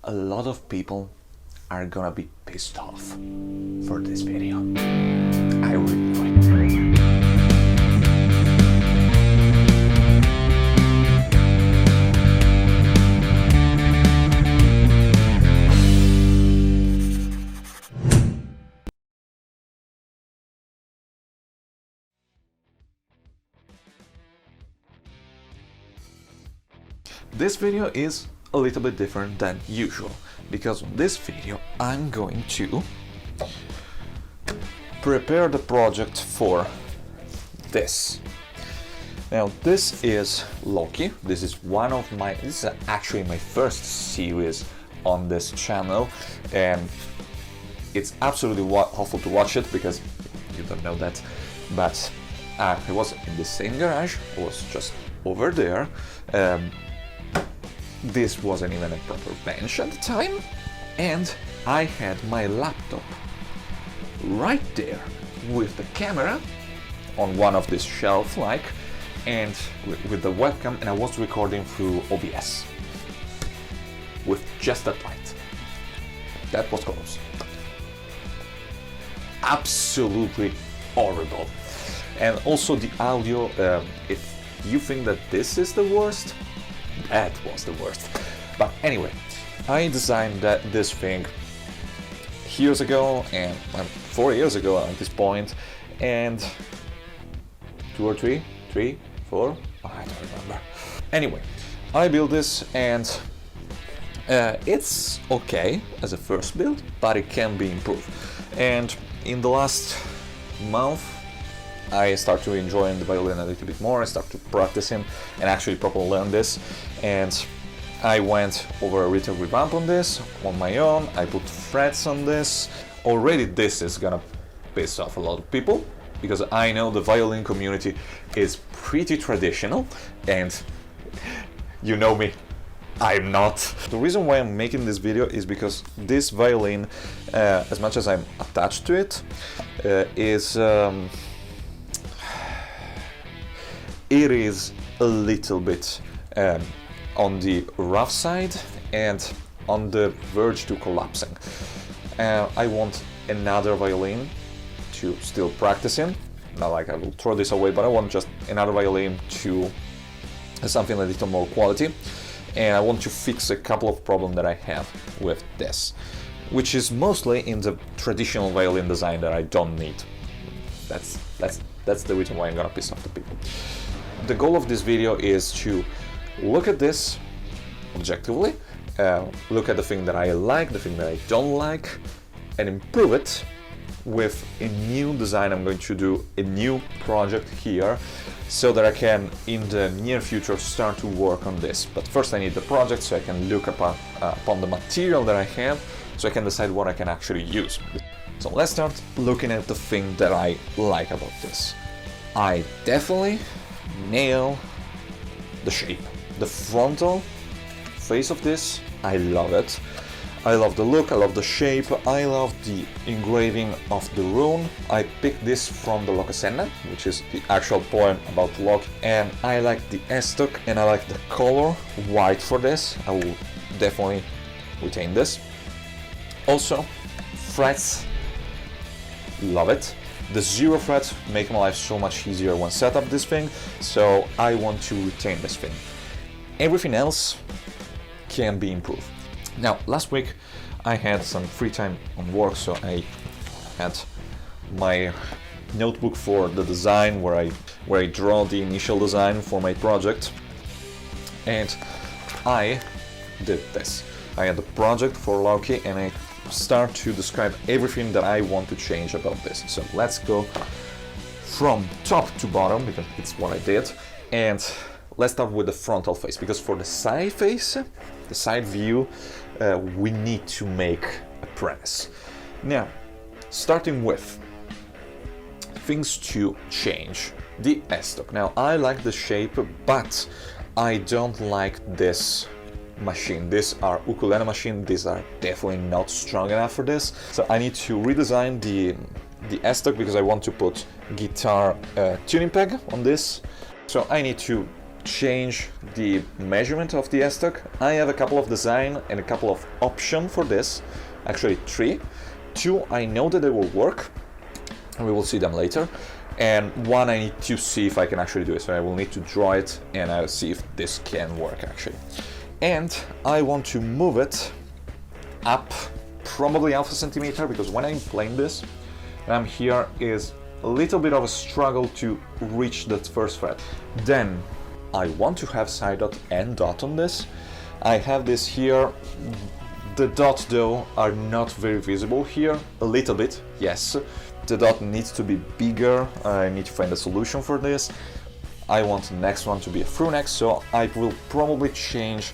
a lot of people are gonna be pissed off for this video. I really know it. This video is a little bit different than usual, because in this video I'm going to prepare the project for this. Now this is Loki. This is actually my first series on this channel, and it's absolutely awful to watch it because you don't know that, but I was in the same garage. I was just over there. This wasn't even a proper bench at the time, and I had my laptop right there with the camera on one of this shelf and with the webcam, and I was recording through OBS with just that light. That was close. Absolutely horrible. And also the audio, if you think that this is the worst, that was the worst. But anyway, I designed this thing years ago, and 4 years ago at this point, and 2 or 3, 4, I don't remember. Anyway, I built this, and it's okay as a first build, but it can be improved. And in the last month, I start to enjoy the violin a little bit more. I start to practice him and actually properly learn this. And I went over a little revamp on this on my own. I put frets on this. Already this is gonna piss off a lot of people, because I know the violin community is pretty traditional, and you know me, I'm not. The reason why I'm making this video is because this violin, as much as I'm attached to it, it is a little bit on the rough side and on the verge to collapsing. I want another violin to still practice in. Not like I will throw this away, but I want just another violin to something a little more quality. And I want to fix a couple of problems that I have with this, which is mostly in the traditional violin design that I don't need. That's the reason why I'm gonna piss off the people. The goal of this video is to look at this objectively, look at the thing that I like, the thing that I don't like, and improve it with a new design. I'm going to do a new project here so that I can, in the near future, start to work on this. But first I need the project so I can look upon the material that I have, so I can decide what I can actually use. So let's start looking at the thing that I like about this. I definitely nail the shape. The frontal face of this, I love it. I love the look, I love the shape, I love the engraving of the rune. I picked this from the Loki, which is the actual poem about Loki, and I like the S-stock and I like the color white for this. I will definitely retain this. Also, frets, love it. The 0 frets make my life so much easier when set up this thing, so I want to retain this thing. Everything else can be improved. Now, last week I had some free time on work, so I had my notebook for the design where I draw the initial design for my project, and I did this. I had the project for Loki, and I start to describe everything that I want to change about this. So let's go from top to bottom, because it's what I did, and let's start with the frontal face, because for the side face, the side view, we need to make a premise. Now, starting with things to change. The S-stock. Now, I like the shape, but I don't like this machine. These are ukulele machine. These are definitely not strong enough for this. So I need to redesign the S-stock, because I want to put guitar tuning peg on this. So I need to change the measurement of the S-Tuck. I have a couple of design and a couple of options for this, actually 3. 2 I know that they will work, and we will see them later, and 1 I need to see if I can actually do it, so I will need to draw it and I'll see if this can work actually. And I want to move it up probably half a centimeter, because when I'm playing this, here is a little bit of a struggle to reach that first fret. Then I want to have side dot and dot on this. I have this here. The dots though are not very visible here, a little bit, yes. The dot needs to be bigger, I need to find a solution for this. I want the next one to be a through neck, so I will probably change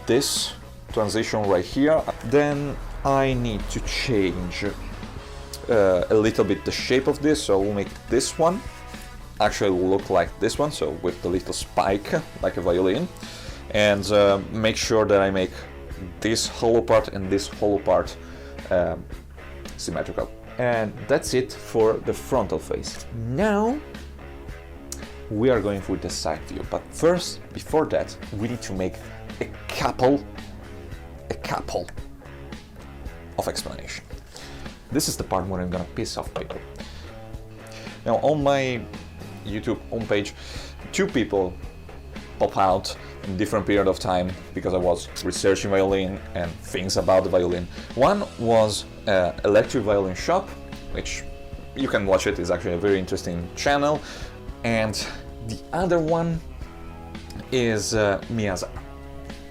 this transition right here. Then I need to change a little bit the shape of this, so I will make this one actually look like this one, so with the little spike like a violin, and make sure that I make this hollow part and this hollow part symmetrical. And that's it for the frontal face. Now we are going with the side view, but first, before that, we need to make a couple of explanation. This is the part where I'm gonna piss off people. Now on my YouTube homepage, 2 people pop out in different period of time because I was researching violin and things about the violin. One was Electric Violin Shop, which you can watch it, is actually a very interesting channel, and the other one is Miyazaki.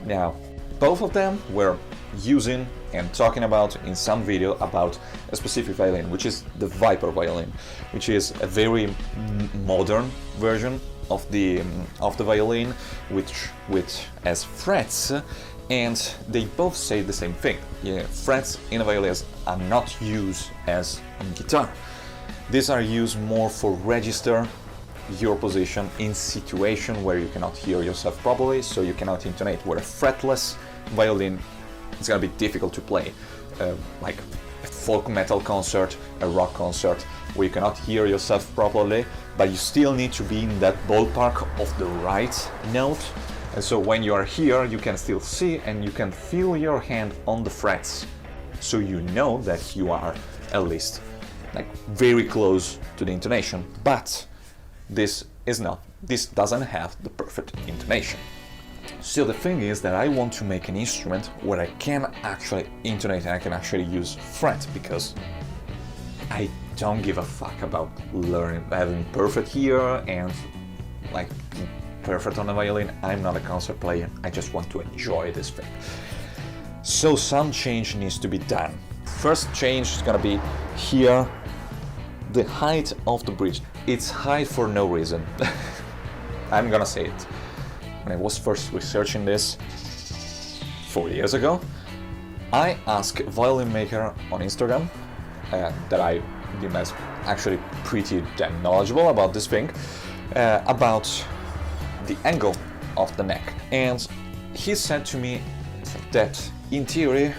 Now, both of them were using and talking about in some video about a specific violin, which is the Viper violin, which is a very modern version of the violin, which has frets, and they both say the same thing. Yeah, frets in a violin are not used as on guitar. These are used more for register your position in situation where you cannot hear yourself properly, so you cannot intonate. Where a fretless violin, it's gonna be difficult to play, like a folk metal concert, a rock concert, where you cannot hear yourself properly, but you still need to be in that ballpark of the right note. And so when you are here, you can still see and you can feel your hand on the frets, so you know that you are at least like very close to the intonation. But this doesn't have the perfect intonation. So the thing is that I want to make an instrument where I can actually intonate and I can actually use fret, because I don't give a fuck about having perfect here and like perfect on the violin. I'm not a concert player, I just want to enjoy this thing. So some change needs to be done. First change is gonna be here, the height of the bridge. It's high for no reason. I'm gonna say it. When I was first researching this 4 years ago, I asked a violin maker on Instagram that I deem as actually pretty damn knowledgeable about this thing, about the angle of the neck. And he said to me that in theory,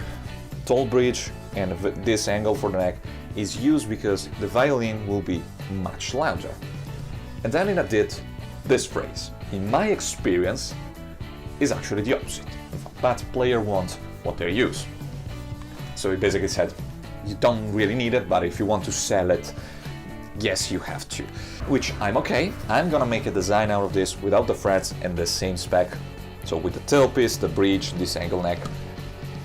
tall bridge and this angle for the neck is used because the violin will be much louder. And then he did this phrase. In my experience, is actually the opposite. But player wants what they use. So he basically said, you don't really need it, but if you want to sell it, yes, you have to. Which I'm okay. I'm gonna make a design out of this without the frets and the same spec. So with the tailpiece, the bridge, this angle neck,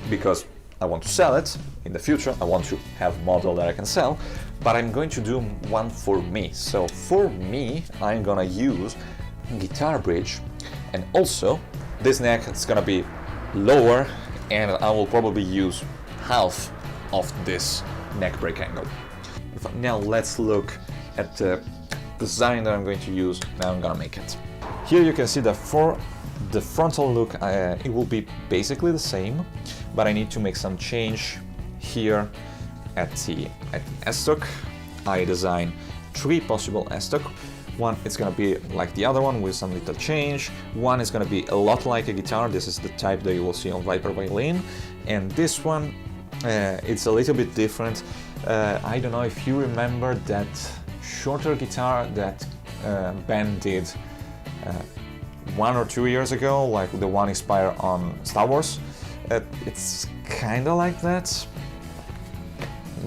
because I want to sell it in the future. I want to have a model that I can sell, but I'm going to do one for me. So for me, I'm gonna use guitar bridge, and also this neck is gonna be lower, and I will probably use half of this neck break angle. Now let's look at the design that I'm going to use. Now I'm gonna make it. Here you can see that for the frontal look, it will be basically the same, but I need to make some change here at the S-Tuck. I designed 3 possible S-Tuck. One is gonna be like the other one with some little change. One is gonna be a lot like a guitar. This is the type that you will see on Viper violin. And this one, it's a little bit different. I don't know if you remember that shorter guitar that Ben did 1 or 2 years ago, like the one inspired on Star Wars. It's kind of like that,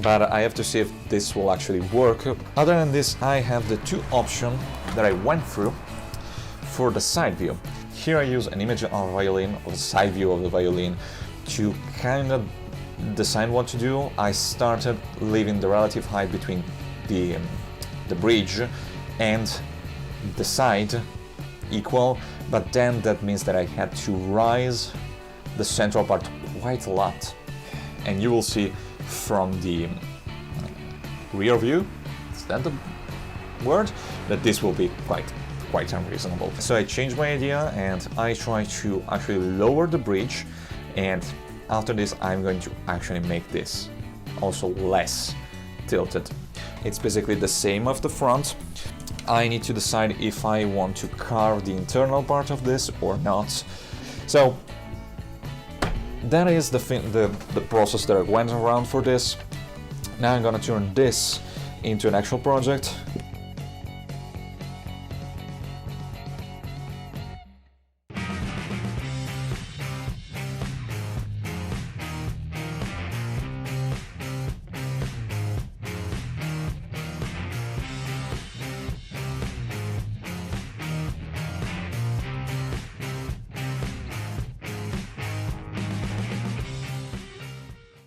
but I have to see if this will actually work. Other than this, I have the two options that I went through for the side view. Here I use an image of a violin, or the side view of the violin, to kind of decide what to do. I started leaving the relative height between the bridge and the side equal, but then that means that I had to rise the central part quite a lot, and you will see from the rear view, is that the word, that this will be quite unreasonable. So I changed my idea and I try to actually lower the bridge, and after this I'm going to actually make this also less tilted. It's basically the same of the front. I need to decide if I want to carve the internal part of this or not. So that is the process that I went around for this. Now I'm gonna turn this into an actual project,